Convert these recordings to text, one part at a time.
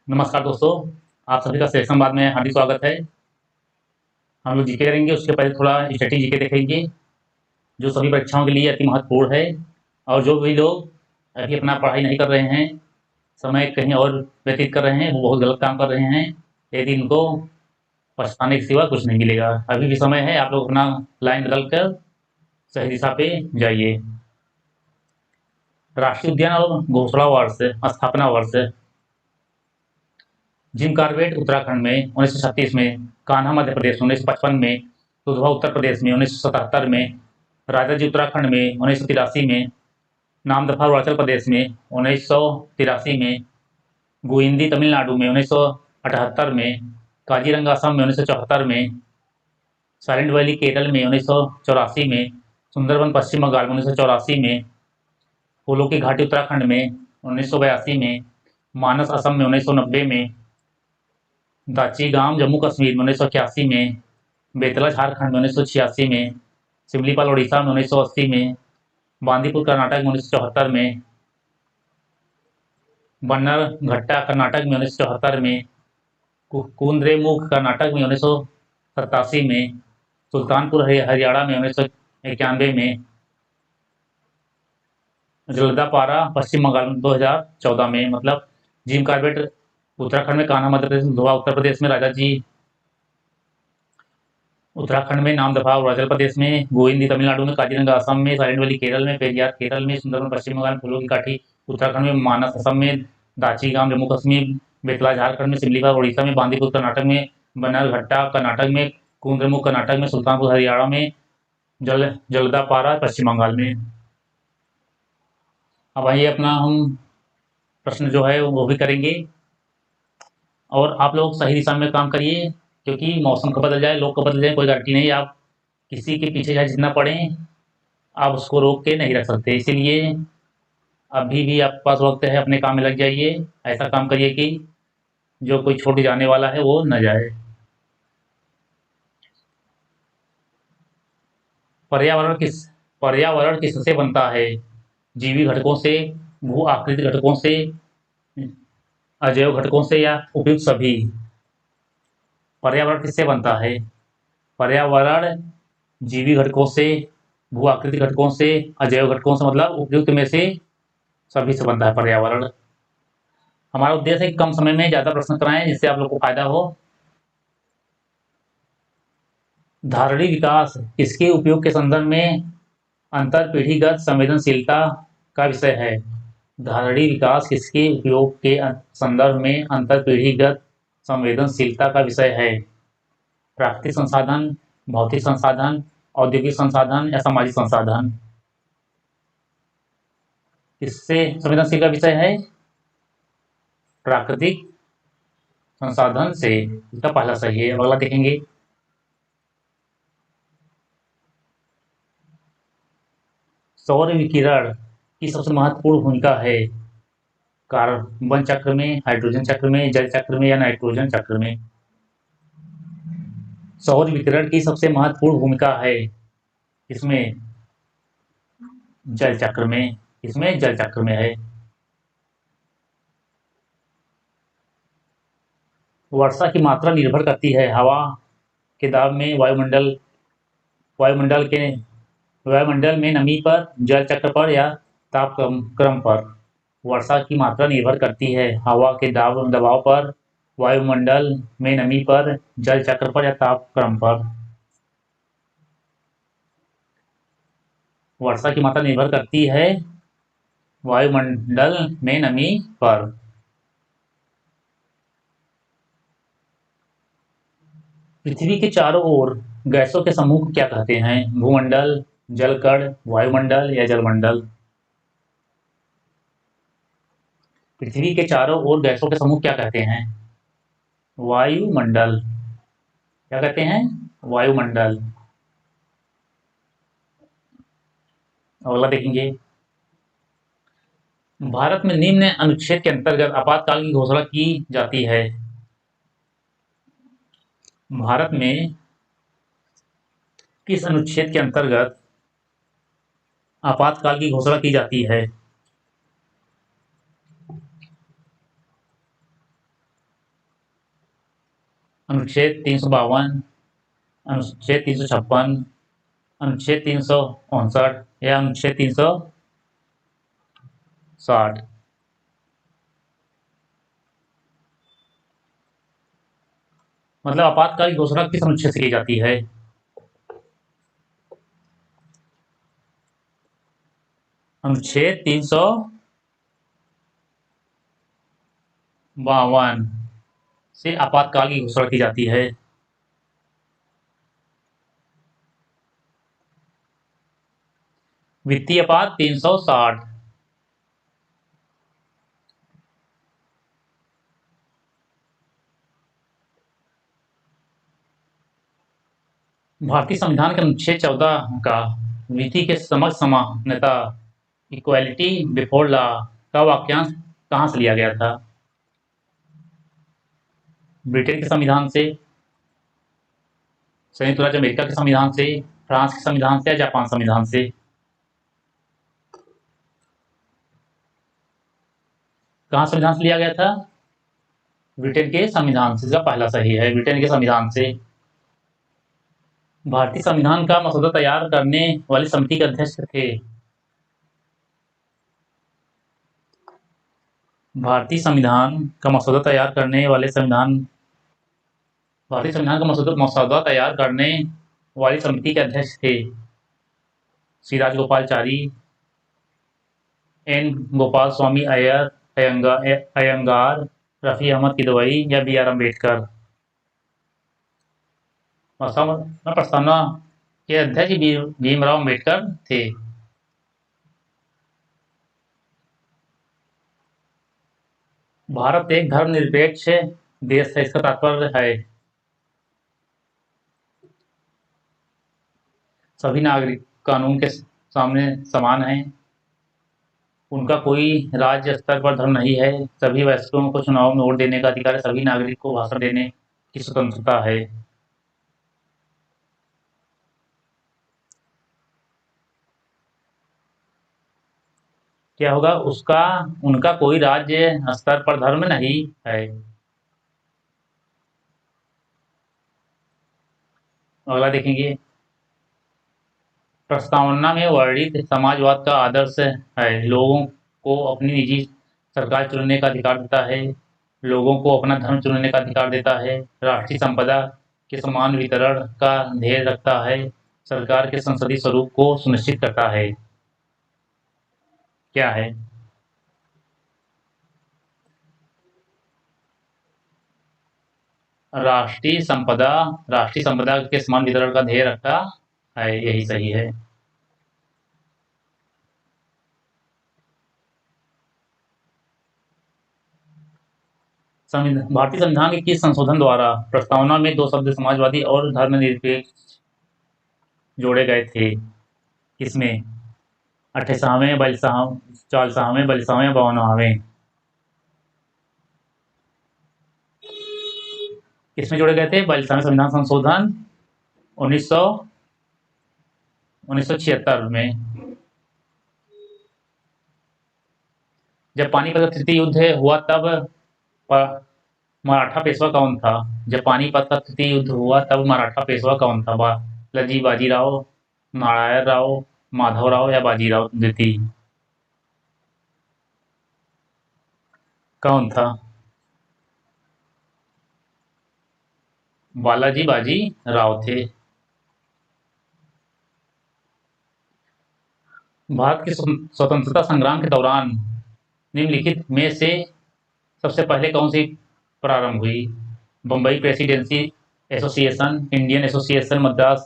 नमस्कार दोस्तों, आप सभी का सेशन बाद में हार्दिक स्वागत है। हम लोग जीके करेंगे, उसके पहले थोड़ा स्टैटिक जीके देखेंगे, जो सभी परीक्षाओं के लिए अति महत्वपूर्ण है। और जो भी लोग अभी अपना पढ़ाई नहीं कर रहे हैं, समय कहीं और व्यतीत कर रहे हैं, वो बहुत गलत काम कर रहे हैं। यदि इनको पछताने के सिवा कुछ नहीं मिलेगा। अभी भी समय है, आप लोग अपना लाइन बदल कर सही दिशा पे जाइए। राष्ट्रीय उद्यान और घोषणा वर्ष, स्थापना वर्ष। जिम कॉर्बेट उत्तराखंड में 1936 में, कान्हा मध्य प्रदेश में 1955 में, दुधवा उत्तर प्रदेश में 1977 में, राजा जी उत्तराखंड में 1983 में, नामदफा अरुणाचल प्रदेश में 1983 में, गोइंदी तमिलनाडु में 1978 में, काजीरंगा असम में 1974 में, साइलेंट वैली केरल में 1984 में, सुंदरबन पश्चिम बंगाल में 1984 में, फूलों की घाटी उत्तराखंड में 1982 में, मानस असम में 1990 में, दाची गांव जम्मू कश्मीर में 1981 में, बेतला झारखंड में 1986 में, सिमलीपाल उड़ीसा में 1980 में, बांदीपुर कर्नाटक में 1974 में, बन्नर घट्टा कर्नाटक में 1974 में, कुंद्रेमुख कर्नाटक में 1987 में, सुल्तानपुर हरियाणा में 1991 में, जलदापारा पश्चिम बंगाल में 2014 में। मतलब जिम कॉर्बेट उत्तराखंड में, कान्हा मध्य प्रदेश में, दुधवा उत्तर प्रदेश में, राजा जी उत्तराखंड में, नामदफा अरुणाचल प्रदेश में, गोविंदी तमिलनाडु में, काजीरंगा असम में, साइलेंट वैली केरल में, पेरियार केरल में, सुंदरबन पश्चिम बंगाल में, फूलों की काठी उत्तराखंड में, मानस असम में, दाची गांव जम्मू कश्मीर, बेतला झारखंड में, सिमलीपाल उड़ीसा में, बांदीपुर कर्नाटक में, बन्नरघट्टा कर्नाटक में, कुंद्रेमुख कर्नाटक में, सुल्तानपुर हरियाणा में, जलदापारा पश्चिम बंगाल में। अब आइए अपना हम प्रश्न जो है वो भी करेंगे, और आप लोग सही दिशा में काम करिए, क्योंकि मौसम कब बदल जाए, लोग कब बदल जाए, कोई गारंटी नहीं। आप किसी के पीछे चाहे जितना पढ़ें, आप उसको रोक के नहीं रख सकते। इसीलिए अभी भी आपके पास वक्त है, अपने काम में लग जाइए। ऐसा काम करिए कि जो कोई छूट जाने वाला है वो न जाए। पर्यावरण किससे बनता है? जीवी घटकों से, भू आकृति घटकों से, अजैव घटकों से, या उपयुक्त सभी? पर्यावरण किससे बनता है? पर्यावरण जीवी घटकों से, भू आकृति घटकों से, अजैव घटकों से, मतलब उपयुक्त में से सभी से बनता है पर्यावरण। हमारा उद्देश्य है कि कम समय में ज्यादा प्रश्न कराएं, जिससे आप लोग को फायदा हो। धारणी विकास इसके उपयोग के संदर्भ में अंतर पीढ़ीगत संवेदनशीलता का विषय है। धारणी विकास किसके उपयोग के संदर्भ में अंतर पीढ़ीगत संवेदनशीलता का विषय है? प्राकृतिक संसाधन, भौतिक संसाधन, औद्योगिक संसाधन, या सामाजिक संसाधन? किससे संवेदनशील का विषय है? प्राकृतिक संसाधन से। इसका पहला सही है। अगला देखेंगे। सौर विकिरण की सबसे महत्वपूर्ण भूमिका है कार्बन चक्र में, हाइड्रोजन चक्र में, जल चक्र में, या नाइट्रोजन चक्र में? सौर विकिरण की सबसे महत्वपूर्ण भूमिका है इसमें जल चक्र में। इसमें जल चक्र में है। वर्षा की मात्रा निर्भर करती है हवा के दाब में, वायुमंडल के वायुमंडल में नमी पर, जल चक्र पर, या तापक्रम क्रम पर? वर्षा की मात्रा निर्भर करती है हवा के दबाव पर, वायुमंडल में नमी पर, जल चक्र पर, या तापक्रम पर? वर्षा की मात्रा निर्भर करती है वायुमंडल में नमी पर। पृथ्वी के चारों ओर गैसों के समूह को क्या कहते हैं? भूमंडल, जलकण, वायुमंडल, या जलमंडल? पृथ्वी के चारों ओर गैसों के समूह क्या कहते हैं? वायुमंडल। क्या कहते हैं? वायुमंडल। अगला देखेंगे। भारत में निम्न अनुच्छेद के अंतर्गत आपातकाल की घोषणा की जाती है। भारत में किस अनुच्छेद के अंतर्गत आपातकाल की घोषणा की जाती है? अनुच्छेद 352, अनुच्छेद 356, अनुच्छेद 359 या अनुच्छेद 360। मतलब आपातकाल की घोषणा किस अनुच्छेद से की जाती है? अनुच्छेद 352 से आपातकाल की घोषणा की जाती है। वित्तीय आपात 360। भारतीय संविधान के अनुच्छेद 14 का विधि के समक्ष समानता, इक्वालिटी बिफोर लॉ का वाक्यांश कहाँ से लिया गया था? ब्रिटेन के संविधान से, संयुक्त राज्य अमेरिका के संविधान से, फ्रांस के संविधान से या जापान संविधान से? कहाँ संविधान से लिया गया था? ब्रिटेन के संविधान से। इसका पहला सही है, ब्रिटेन के संविधान से। भारतीय संविधान का मसौदा तैयार करने वाली समिति के अध्यक्ष थे? भारतीय संविधान का मसौदा तैयार करने वाले भारतीय संविधान का मसौदा तैयार करने वाली समिति के अध्यक्ष थे? श्री राजगोपालचारी, एन गोपाल स्वामी अयंगार, रफी अहमद किदवई या बी आर अम्बेडकर? प्रस्तावना के अध्यक्ष भीमराव अम्बेडकर थे। भारत एक धर्मनिरपेक्ष देश है, इसका तात्पर्य है सभी नागरिक कानून के सामने समान हैं, उनका कोई राज्य स्तर पर धर्म नहीं है, सभी वयस्कों को चुनाव में वोट देने का अधिकार है, सभी नागरिक को भाषण देने की स्वतंत्रता है। क्या होगा उसका? उनका कोई राज्य स्तर पर धर्म नहीं है। अगला देखेंगे, प्रस्तावना में वर्णित समाजवाद का आदर्श है लोगों को अपनी निजी सरकार चुनने का अधिकार देता है, लोगों को अपना धर्म चुनने का अधिकार देता है, राष्ट्रीय संपदा के समान वितरण का ध्येय रखता है, सरकार के संसदीय स्वरूप को सुनिश्चित करता है। क्या है? राष्ट्रीय संपदा के समान वितरण का ध्येय रखता है, यही सही है। भारतीय संविधान के किस संशोधन द्वारा प्रस्तावना में दो शब्द समाजवादी और धर्मनिरपेक्ष जोड़े गए थे? किसमें? 28वें, 40वें, 42वें, 52वें? किसमें जोड़े गए थे? 42वें संविधान संशोधन 1976 में। जब पानीपत का तृतीय युद्ध हुआ तब मराठा पेशवा कौन था? जब पानीपत का तृतीय युद्ध हुआ तब मराठा पेशवा कौन था? लालजी बाजीराव, नारायण राव, माधवराव या बाजीराव द्वितीय? कौन था? बालाजी बाजी राव थे। भारत के स्वतंत्रता संग्राम के दौरान निम्नलिखित में से सबसे पहले कौन सी प्रारंभ हुई? Bombay presidency association, Indian association, Madras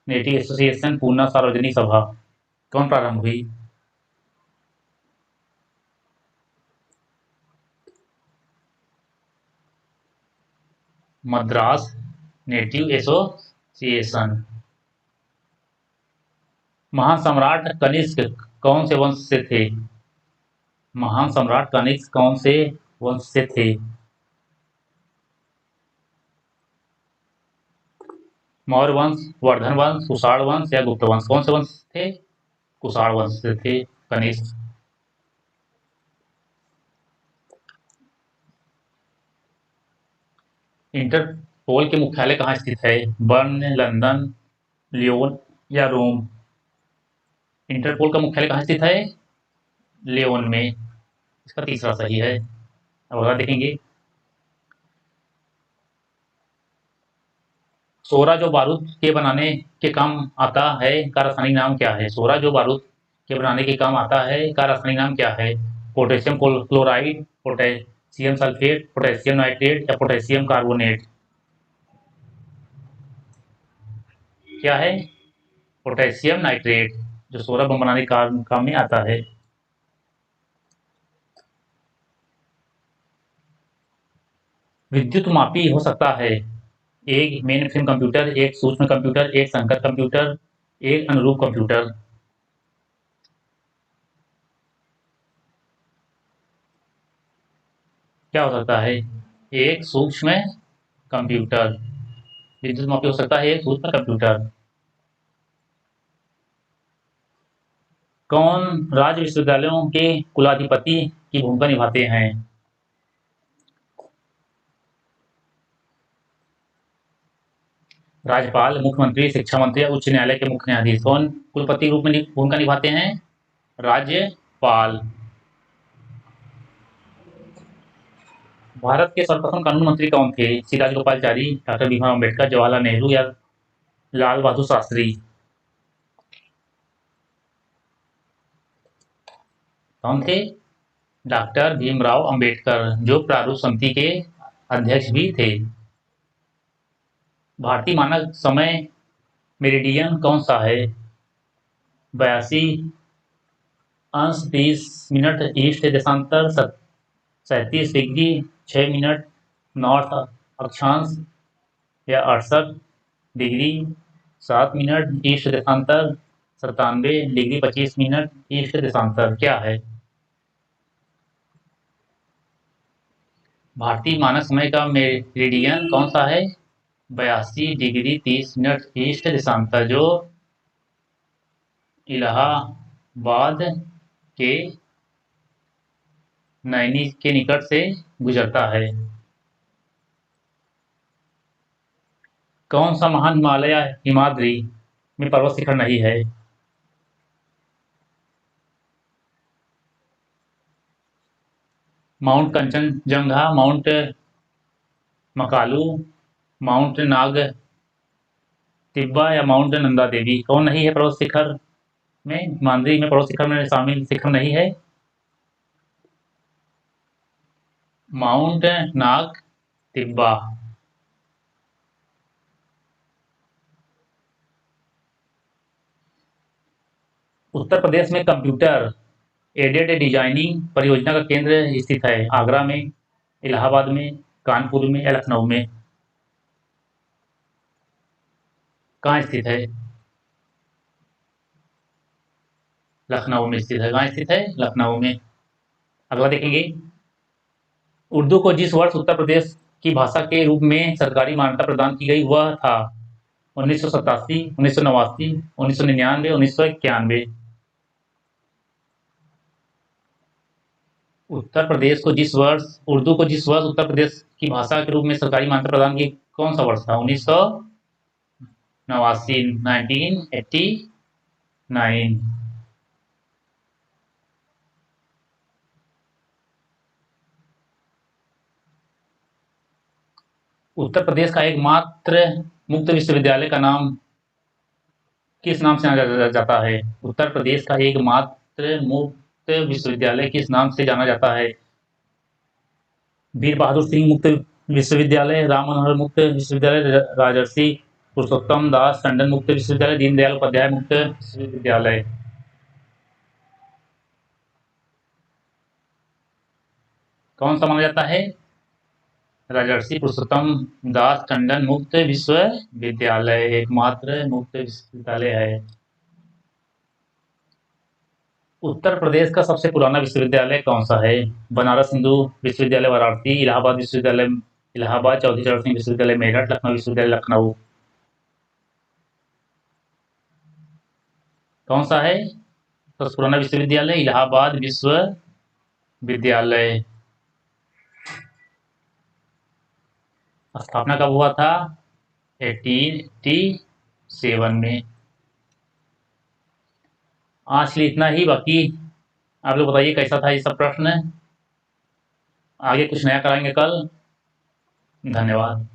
native association, Poona सार्वजनिक सभा? कौन प्रारंभ हुई? Madras native association. महान सम्राट कनिष्क कौन से वंश से थे? महान सम्राट कनिष्क कौन से वंश से थे? मौर्य वंश, वर्धन वंश, कुषाण वंश या गुप्त वंश? कौन से वंश थे? कुषाण वंश से थे कनिष्क। इंटर पोल के मुख्यालय कहाँ स्थित है? बर्न, लंदन, लियोन या रोम? इंटरपोल का मुख्यालय कहाँ स्थित है? लियोन में। इसका तीसरा सही है। अब अगला देखेंगे। सोरा जो बारूद के बनाने के काम आता है का रासायनिक नाम क्या है? सोरा जो बारूद के बनाने के काम आता है का रासायनिक नाम क्या है? Potassium chloride, potassium sulphate, potassium nitrate या पोटेशियम कार्बोनेट? क्या है? पोटेशियम नाइट्रेट, जो सोलर बम बनाने के काम में आता है। विद्युत मापी हो सकता है एक मेन फ्रेम कंप्यूटर, एक सूक्ष्म कंप्यूटर, एक संकर कंप्यूटर, एक अनुरूप कंप्यूटर। क्या हो सकता है? एक सूक्ष्म कंप्यूटर। विद्युत मापी हो सकता है एक सूक्ष्म कंप्यूटर। कौन राज्य विश्वविद्यालयों के कुलाधिपति की भूमिका निभाते हैं? राज्यपाल, मुख्यमंत्री, शिक्षा मंत्री या उच्च न्यायालय के मुख्य न्यायाधीश? कौन कुलपति के रूप में भूमिका निभाते हैं? राज्यपाल। भारत के सर्वप्रथम कानून मंत्री कौन थे? सी राजगोपालचारी, डॉक्टर भीमराव अम्बेडकर, जवाहरलाल नेहरू या लाल बहादुर शास्त्री? कौन थे? डॉक्टर भीमराव अंबेडकर, जो प्रारूप समिति के अध्यक्ष भी थे। भारतीय मानक समय मेरिडियन कौन सा है? 82 अंश 30 मिनट ईस्ट देशांतर, 37 डिग्री 6 मिनट नॉर्थ अक्षांश या 68 डिग्री 7 मिनट ईस्ट देशांतर, 97 डिग्री 25 मिनट ईस्ट देशांतर? क्या है? भारतीय मानक समय का मेरिडियन कौन सा है? 82 डिग्री 30 मिनट ईस्ट देशांतर, जो इलाहाबाद के नैनी के निकट से गुजरता है। कौन सा महान हिमालय हिमाद्री में पर्वत शिखर नहीं है? Mount Kanchenjunga, mount Makalu, mount Nag Tibba या माउंट नंदा देवी? कौन नहीं है पर्वत शिखर में? हिमाद्री में पर्वत शिखर में शामिल शिखर नहीं है। माउंट नाग तिब्बा। उत्तर प्रदेश में कंप्यूटर एडेड डिजाइनिंग परियोजना का केंद्र स्थित है? आगरा में, इलाहाबाद में, कानपुर में या लखनऊ में? कहाँ स्थित है? लखनऊ में स्थित है। कहाँ स्थित है? लखनऊ में। अगला देखेंगे। उर्दू को जिस वर्ष उत्तर प्रदेश की भाषा के रूप में सरकारी मान्यता प्रदान की गई वह था? 1987, 1989, 1999, 1991? उत्तर प्रदेश को जिस वर्ष उर्दू को जिस वर्ष उत्तर प्रदेश की भाषा के रूप में सरकारी मान्यता प्रदान की कौन सा वर्ष था? 1989, 1989। उत्तर प्रदेश का एकमात्र मुक्त विश्वविद्यालय का नाम किस नाम से जाना जाता है? उत्तर प्रदेश का एकमात्र मुक्त विश्वविद्यालय किस नाम से जाना जाता है? वीर बहादुर सिंह मुक्त विश्वविद्यालय, राम मनोहर मुक्त विश्वविद्यालय, राजर्षि पुरुषोत्तम दास टंडन मुक्त विश्वविद्यालय, दीनदयाल उपाध्याय मुक्त विश्वविद्यालय? कौन सा माना जाता है? राजर्षि पुरुषोत्तम दास टंडन मुक्त विश्वविद्यालय एकमात्र मुक्त विश्वविद्यालय है। उत्तर प्रदेश का सबसे पुराना विश्वविद्यालय कौन सा है? बनारस हिंदू विश्वविद्यालय वाराणसी, इलाहाबाद विश्वविद्यालय इलाहाबाद, चौधरी चरण सिंह विश्वविद्यालय मेरठ, लखनऊ विश्वविद्यालय लखनऊ? कौन सा है सबसे पुराना विश्वविद्यालय? इलाहाबाद विश्वविद्यालय। स्थापना कब हुआ था? 1887 में। आज के लिए इतना ही। बाकी आप लोग बताइए कैसा था ये सब प्रश्न। आगे कुछ नया कराएंगे कल। धन्यवाद।